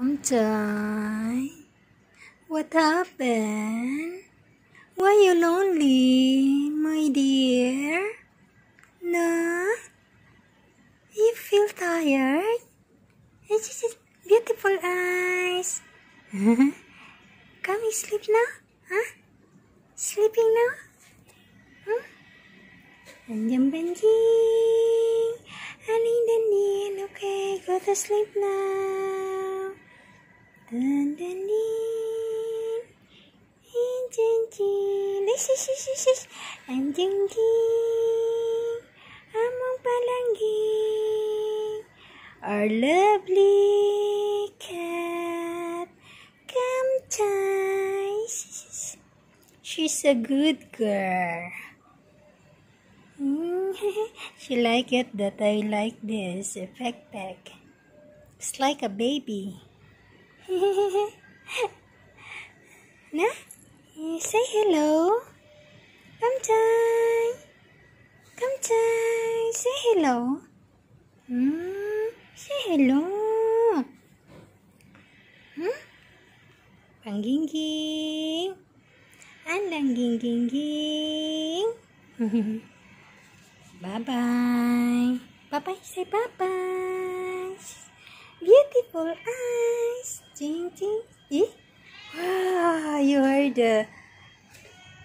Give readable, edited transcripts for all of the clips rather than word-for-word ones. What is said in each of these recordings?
Almacin, what happened? Why you lonely, my dear? No? You feel tired? It's just beautiful eyes. Come, you sleep now? Huh? Sleeping now? Anjam banjing, aning dan din. Okay, go to sleep now. Dun dun din, jin jin, ish. Anjing jing, among palangging. Our lovely cat, come chai. She's a good girl. She like it that I like this backpack. It's like a baby. Nah, say hello. Come chai. Come chai. Say hello. Say hello. Panggingging. Andang ging. Bye-bye. Bye-bye. Say bye-bye. Beautiful eyes. Jing. Wow, you heard the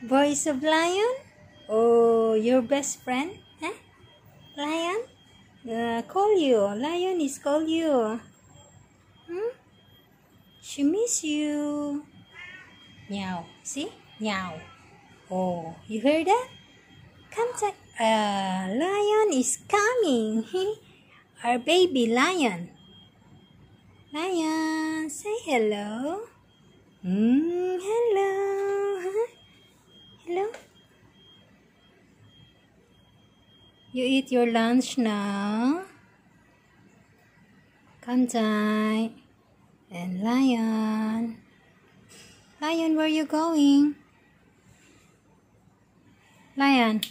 voice of lion? Oh, your best friend? Huh? Lion? Call you. Lion is call you. She miss you. Meow. See? Meow. Oh, you heard that? Come check. Lion is coming. Our baby lion. Lion, say hello. Hello. Hello. You eat your lunch now. Come Jai. And Lion. Lion, where you going? Lion.